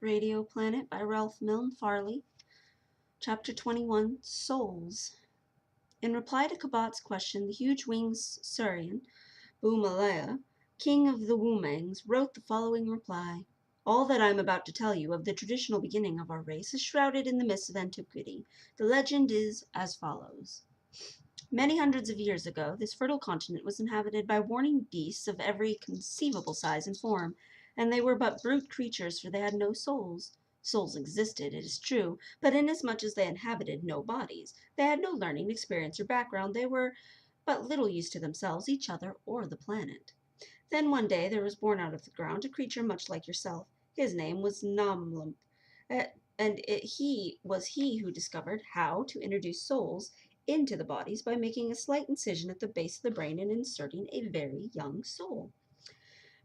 Radio Planet by Ralph Milne Farley. Chapter 21, Souls. In reply to Kabat's question, the huge-winged Surian, Boomalea, king of the Wumangs, wrote the following reply. All that I am about to tell you of the traditional beginning of our race is shrouded in the mists of antiquity. The legend is as follows. Many hundreds of years ago, this fertile continent was inhabited by warning beasts of every conceivable size and form, and they were but brute creatures, for they had no souls. Souls existed, it is true, but inasmuch as they inhabited no bodies, they had no learning, experience, or background, they were but little use to themselves, each other, or the planet. Then one day there was born out of the ground a creature much like yourself. His name was Namlump, he was he who discovered how to introduce souls into the bodies by making a slight incision at the base of the brain and inserting a very young soul.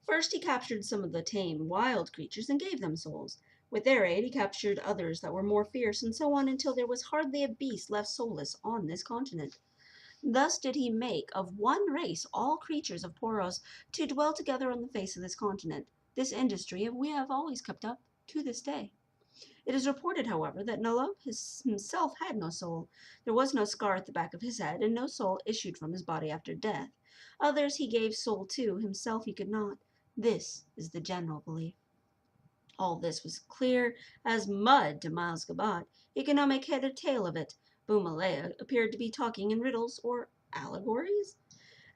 First he captured some of the tame wild creatures and gave them souls. With their aid he captured others that were more fierce, and so on until there was hardly a beast left soulless on this continent. Thus did he make of one race all creatures of Poros to dwell together on the face of this continent. This industry we have always kept up to this day. It is reported, however, that Nalub himself had no soul. There was no scar at the back of his head, and no soul issued from his body after death. Others he gave soul to, himself he could not. This is the general belief. All this was clear as mud to Miles Gabat. He could not make head or tail of it. Boomalea appeared to be talking in riddles or allegories.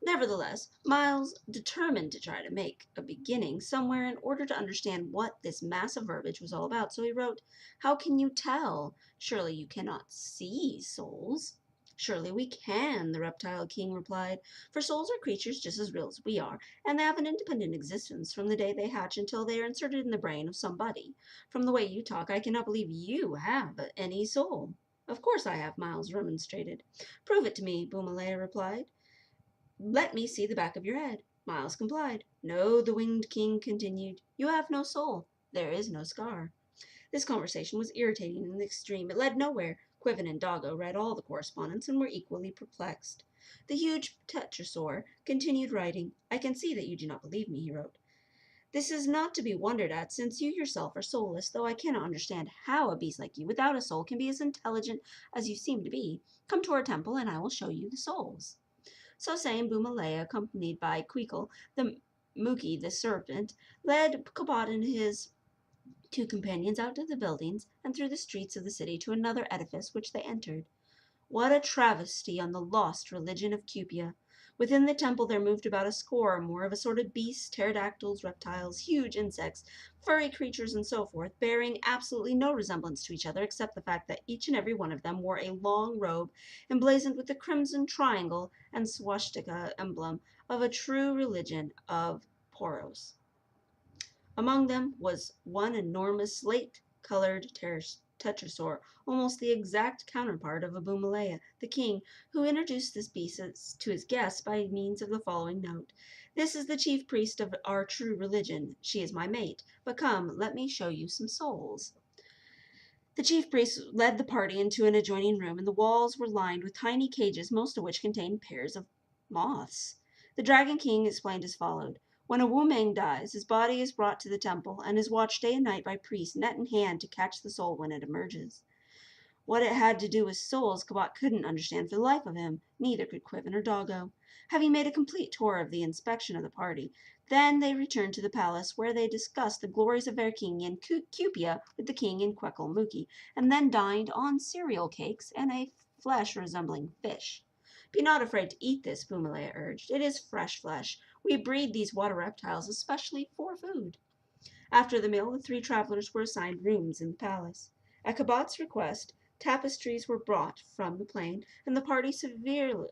Nevertheless, Miles determined to try to make a beginning somewhere in order to understand what this mass of verbiage was all about. So he wrote, "How can you tell? Surely you cannot see souls." "Surely we can," the reptile king replied, "for souls are creatures just as real as we are, and they have an independent existence from the day they hatch until they are inserted in the brain of somebody. From the way you talk, I cannot believe you have any soul." "Of course I have," Miles remonstrated. "Prove it to me," Boomalea replied. "Let me see the back of your head." Miles complied. "No," the winged king continued, "you have no soul. There is no scar." This conversation was irritating in the extreme. It led nowhere. Quiven and Doggo read all the correspondence and were equally perplexed. The huge tetrasaur continued writing. "I can see that you do not believe me," he wrote. "This is not to be wondered at, since you yourself are soulless, though I cannot understand how a beast like you, without a soul, can be as intelligent as you seem to be. Come to our temple, and I will show you the souls." So saying, Boomalea, accompanied by Queekle, the Mookie the serpent, led Kabat and his two companions out of the buildings and through the streets of the city to another edifice which they entered. What a travesty on the lost religion of Cupia! Within the temple there moved about a score or more of assorted beasts, pterodactyls, reptiles, huge insects, furry creatures, and so forth, bearing absolutely no resemblance to each other except the fact that each and every one of them wore a long robe emblazoned with the crimson triangle and swastika emblem of a true religion of Poros. Among them was one enormous slate-colored tetrasaur, almost the exact counterpart of a Boomalea, the king, who introduced this beast to his guests by means of the following note. "This is the chief priest of our true religion. She is my mate. But come, let me show you some souls." The chief priest led the party into an adjoining room, and the walls were lined with tiny cages, most of which contained pairs of moths. The Dragon King explained as follows. "When a Wumang dies, his body is brought to the temple, and is watched day and night by priests, net in hand, to catch the soul when it emerges." What it had to do with souls, Kabak couldn't understand for the life of him. Neither could Quiven or Doggo. Having made a complete tour of the inspection of the party, then they returned to the palace, where they discussed the glories of their king and Cupia with the king and Queckle Mookie, and then dined on cereal cakes and a flesh resembling fish. "Be not afraid to eat this," Boomalea urged. "It is fresh flesh. We breed these water reptiles especially for food." After the meal, the three travelers were assigned rooms in the palace. At Kabat's request, tapestries were brought from the plain, and the party severely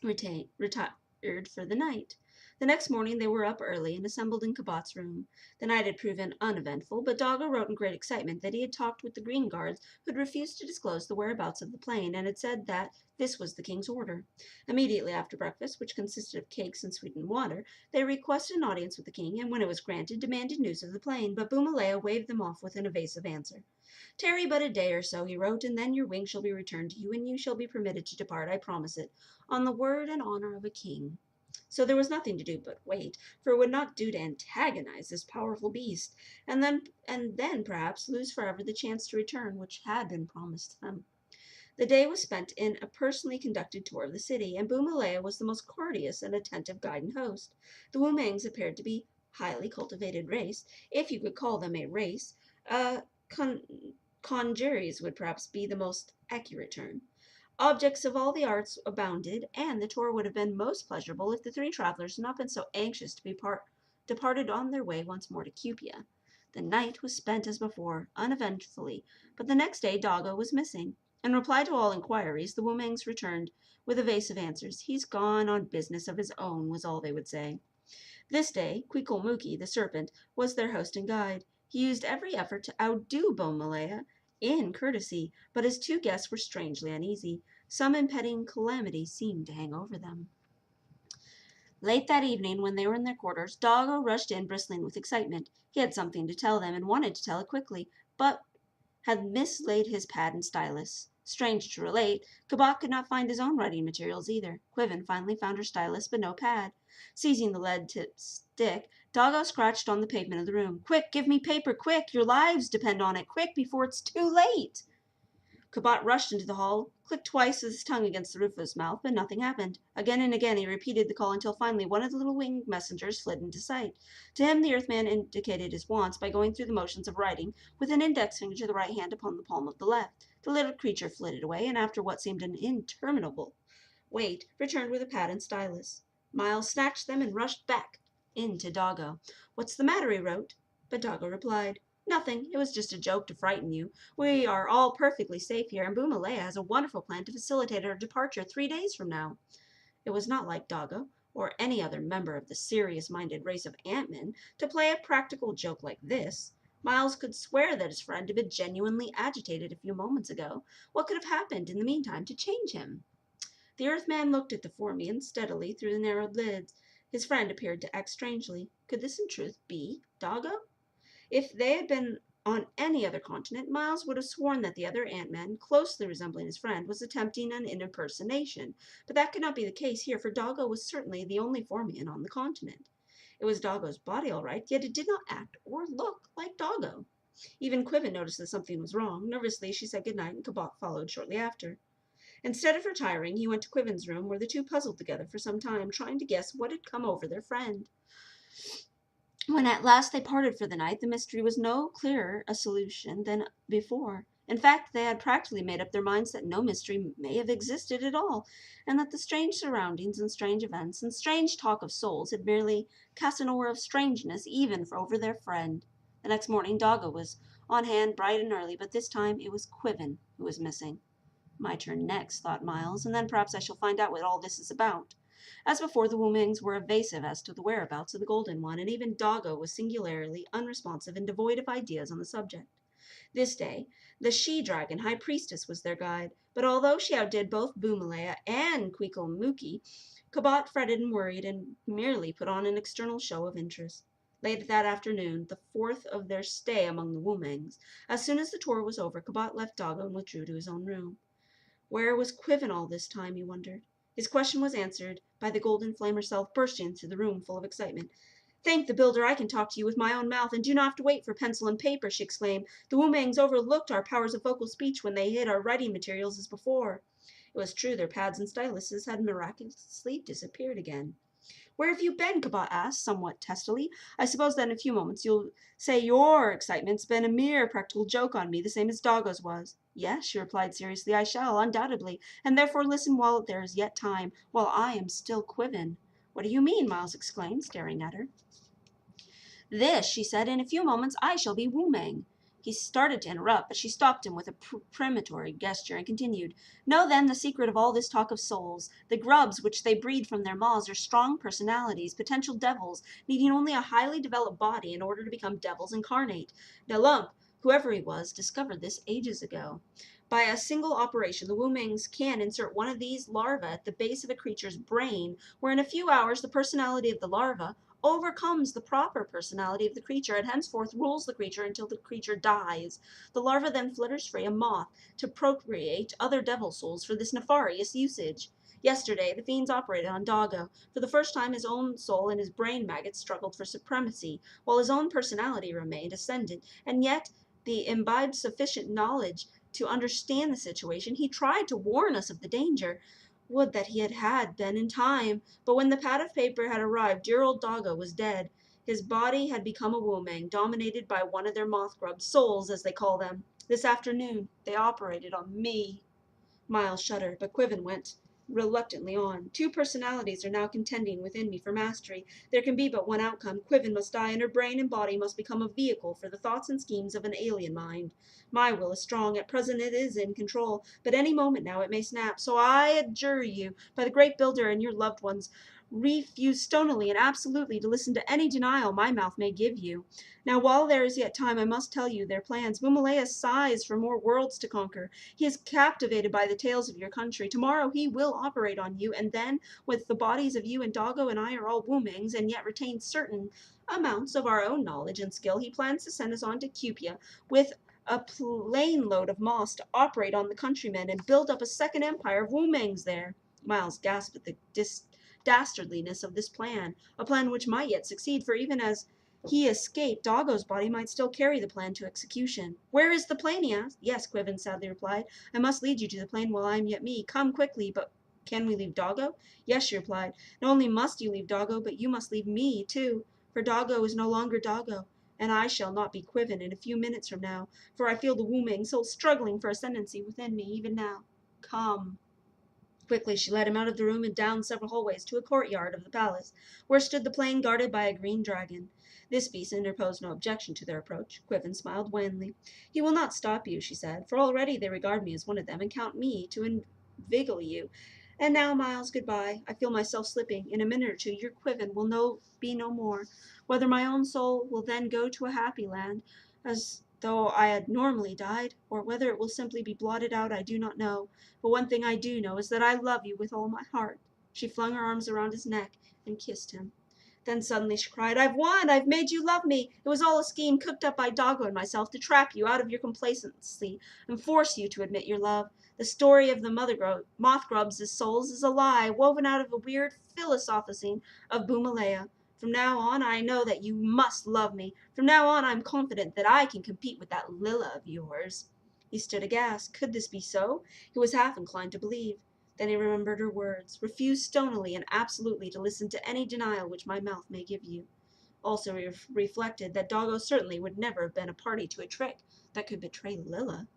retired for the night. The next morning they were up early and assembled in Kabat's room. The night had proven uneventful, but Doggo wrote in great excitement that he had talked with the green guards, who had refused to disclose the whereabouts of the plane, and had said that this was the king's order. Immediately after breakfast, which consisted of cakes and sweetened water, they requested an audience with the king, and when it was granted, demanded news of the plane, but Boomalea waved them off with an evasive answer. "Tarry but a day or so," he wrote, "and then your wing shall be returned to you, and you shall be permitted to depart, I promise it, on the word and honor of a king." So there was nothing to do but wait, for it would not do to antagonize this powerful beast, and then perhaps lose forever the chance to return which had been promised them. The day was spent in a personally conducted tour of the city, and Boomalea was the most courteous and attentive guide and host. The Wu-Mangs appeared to be highly cultivated race, if you could call them a race. Con- Conjuries would perhaps be the most accurate term. Objects of all the arts abounded, and the tour would have been most pleasurable if the three travelers had not been so anxious to be departed on their way once more to Cupia. The night was spent as before, uneventfully, but the next day Doggo was missing. In reply to all inquiries, the Wu-Mangs returned with evasive answers. He's gone on business of his own, was all they would say. This day, Quiquelmuki, the serpent, was their host and guide. He used every effort to outdo Boomalea in courtesy, but his two guests were strangely uneasy. Some impending calamity seemed to hang over them. Late that evening, when they were in their quarters, Doggo rushed in, bristling with excitement. He had something to tell them, and wanted to tell it quickly, but had mislaid his pad and stylus. Strange to relate, Kabak could not find his own writing materials either. Quiven finally found her stylus, but no pad. Seizing the lead-tipped stick, Doggo scratched on the pavement of the room. "Quick, give me paper, quick! Your lives depend on it! Quick, before it's too late!" Kabak rushed into the hall, clicked twice with his tongue against the roof of his mouth, but nothing happened. Again and again he repeated the call until finally one of the little winged messengers fled into sight. To him the Earthman indicated his wants by going through the motions of writing with an index finger to the right hand upon the palm of the left. The little creature flitted away, and after what seemed an interminable wait, returned with a pad and stylus. Miles snatched them and rushed back into Doggo. "What's the matter?" he wrote. But Doggo replied, "Nothing. It was just a joke to frighten you. We are all perfectly safe here, and Boomalea has a wonderful plan to facilitate our departure 3 days from now." It was not like Doggo, or any other member of the serious-minded race of ant-men, to play a practical joke like this. Miles could swear that his friend had been genuinely agitated a few moments ago. What could have happened in the meantime to change him? The Earthman looked at the Formian steadily through the narrowed lids. His friend appeared to act strangely. Could this in truth be Doggo? If they had been on any other continent, Miles would have sworn that the other Ant-Man, closely resembling his friend, was attempting an impersonation. But that could not be the case here, for Doggo was certainly the only Formian on the continent. It was Doggo's body, all right, yet it did not act or look like Doggo. Even Quiven noticed that something was wrong. Nervously, she said goodnight, and Kabak followed shortly after. Instead of retiring, he went to Quiven's room, where the two puzzled together for some time, trying to guess what had come over their friend. When at last they parted for the night, the mystery was no clearer a solution than before. In fact, they had practically made up their minds that no mystery may have existed at all, and that the strange surroundings and strange events and strange talk of souls had merely cast an aura of strangeness even over their friend. The next morning Doggo was on hand bright and early, but this time it was Quiven who was missing. My turn next, thought Miles, and then perhaps I shall find out what all this is about. As before, the Wu-Mings were evasive as to the whereabouts of the Golden One, and even Doggo was singularly unresponsive and devoid of ideas on the subject. This day, the she-dragon High Priestess was their guide, but although she outdid both Boomalea and Quiquelmuki, Kabak fretted and worried and merely put on an external show of interest. Late that afternoon, the fourth of their stay among the Wu-Mings, as soon as the tour was over, Kabak left Doggo and withdrew to his own room. Where was Quiven all this time, he wondered. His question was answered by the Golden Flame herself, bursting into the room full of excitement. "Thank the builder, I can talk to you with my own mouth, and do not have to wait for pencil and paper," she exclaimed. "The Wu-Mangs overlooked our powers of vocal speech when they hid our writing materials as before." It was true, their pads and styluses had miraculously disappeared again. "Where have you been?" Kabak asked, somewhat testily. "I suppose that in a few moments you'll say your excitement's been a mere practical joke on me, the same as Doggo's was." "Yes," she replied seriously, "I shall, undoubtedly, and therefore listen while there is yet time, while I am still Quiven." "What do you mean?" Miles exclaimed, staring at her. "This," she said. "In a few moments I shall be Wu-Mang." He started to interrupt, but she stopped him with a premonitory gesture and continued, "Know then the secret of all this talk of souls. The grubs which they breed from their maws are strong personalities, potential devils, needing only a highly developed body in order to become devils incarnate. Nelump, whoever he was, discovered this ages ago. By a single operation, the Wu-Mings can insert one of these larvae at the base of a creature's brain, where in a few hours the personality of the larva overcomes the proper personality of the creature, and henceforth rules the creature until the creature dies. The larva then flutters free, a moth, to procreate other devil souls for this nefarious usage. Yesterday, the fiends operated on Doggo. For the first time, his own soul and his brain maggots struggled for supremacy, while his own personality remained ascendant, and yet the imbibed sufficient knowledge to understand the situation. He tried to warn us of the danger. Would that he had been in time! But when the pad of paper had arrived, dear old Doggo was dead. His body had become a Wu-Mang, dominated by one of their moth-grubs, souls as they call them. This afternoon they operated on me. Miles shuddered, but Quiven went reluctantly on. Two personalities are now contending within me for mastery. There can be but one outcome. Quiven must die, and her brain and body must become a vehicle for the thoughts and schemes of an alien mind. My will is strong. At present it is in control, but any moment now it may snap. So I adjure you, by the Great Builder and your loved ones, refuse stonily and absolutely to listen to any denial my mouth may give you. Now, while there is yet time, I must tell you their plans. Bumalea sighs for more worlds to conquer. He is captivated by the tales of your country. Tomorrow he will operate on you, and then, with the bodies of you and Doggo and I are all Wu-Mangs, and yet retain certain amounts of our own knowledge and skill, he plans to send us on to Cupia with a plane load of moss to operate on the countrymen and build up a second empire of Wu-Mangs there. Miles gasped at the dastardliness of this plan, a plan which might yet succeed, for even as he escaped, Doggo's body might still carry the plan to execution. Where is the plane? He asked. Yes, Quiven sadly replied. I must lead you to the plane while I am yet me. Come quickly. But can we leave Doggo? Yes, she replied. Not only must you leave Doggo, but you must leave me, too. For Doggo is no longer Doggo, and I shall not be Quiven in a few minutes from now, for I feel the Wu-Mang soul struggling for ascendancy within me even now. Come. Quickly she led him out of the room and down several hallways to a courtyard of the palace, where stood the plane guarded by a green dragon. This beast interposed no objection to their approach. Quiven smiled wanly. He will not stop you, she said, for already they regard me as one of them and count me to inveigle you. And now, Miles, goodbye. I feel myself slipping. In a minute or two your Quiven will be no more. Whether my own soul will then go to a happy land, as though I had normally died, or whether it will simply be blotted out, I do not know. But one thing I do know is that I love you with all my heart. She flung her arms around his neck and kissed him. Then suddenly she cried, I've won! I've made you love me! It was all a scheme cooked up by Doggo and myself to trap you out of your complacency and force you to admit your love. The story of the moth grubs' souls is a lie, woven out of a weird philosophizing of Bumalea. From now on, I know that you must love me. From now on, I'm confident that I can compete with that Lilla of yours. He stood aghast. Could this be so? He was half inclined to believe. Then he remembered her words. Refuse stonily and absolutely to listen to any denial which my mouth may give you. Also he reflected that Doggo certainly would never have been a party to a trick that could betray Lilla.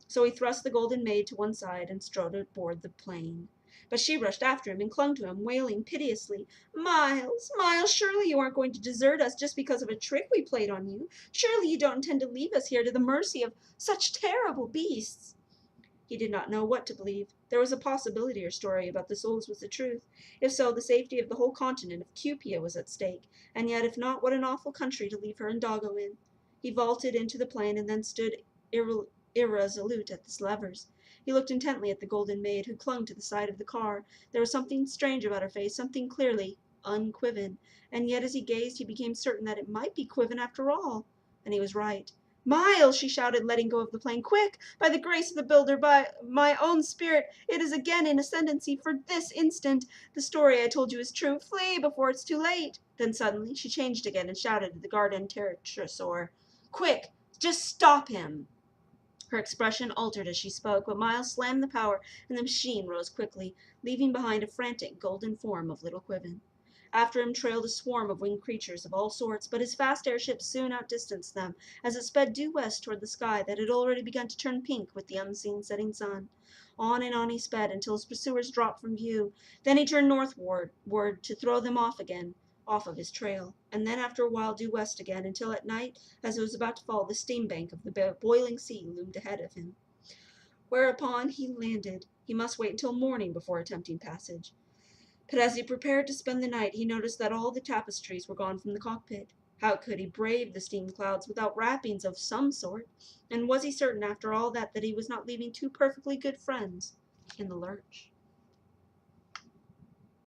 So he thrust the golden maid to one side and strode aboard the plane. But she rushed after him and clung to him, wailing piteously, Miles, Miles, surely you aren't going to desert us just because of a trick we played on you. Surely you don't intend to leave us here to the mercy of such terrible beasts. He did not know what to believe. There was a possibility her story about the souls was the truth. If so, the safety of the whole continent of Cupia was at stake. And yet, if not, what an awful country to leave her and Doggo in. He vaulted into the plane and then stood irresolute at the levers. He looked intently at the golden maid, who clung to the side of the car. There was something strange about her face, something clearly un-Quiven. And yet, as he gazed, he became certain that it might be Quiven after all. And he was right. Miles, she shouted, letting go of the plane. Quick! By the grace of the Builder, by my own spirit, it is again in ascendancy for this instant. The story I told you is true. Flee before it's too late. Then suddenly she changed again and shouted at the guardian pterosaur. Quick! Just stop him! Her expression altered as she spoke, but Miles slammed the power, and the machine rose quickly, leaving behind a frantic golden form of little Quiven. After him trailed a swarm of winged creatures of all sorts, but his fast airship soon outdistanced them as it sped due west toward the sky that had already begun to turn pink with the unseen setting sun. On and on he sped until his pursuers dropped from view. Then he turned northward to throw them off again, off of his trail, and then after a while due west again, until at night, as it was about to fall, the steam bank of the boiling sea loomed ahead of him. Whereupon he landed. He must wait until morning before attempting passage. But as he prepared to spend the night, he noticed that all the tapestries were gone from the cockpit. How could he brave the steam clouds without wrappings of some sort? And was he certain, after all that he was not leaving two perfectly good friends in the lurch?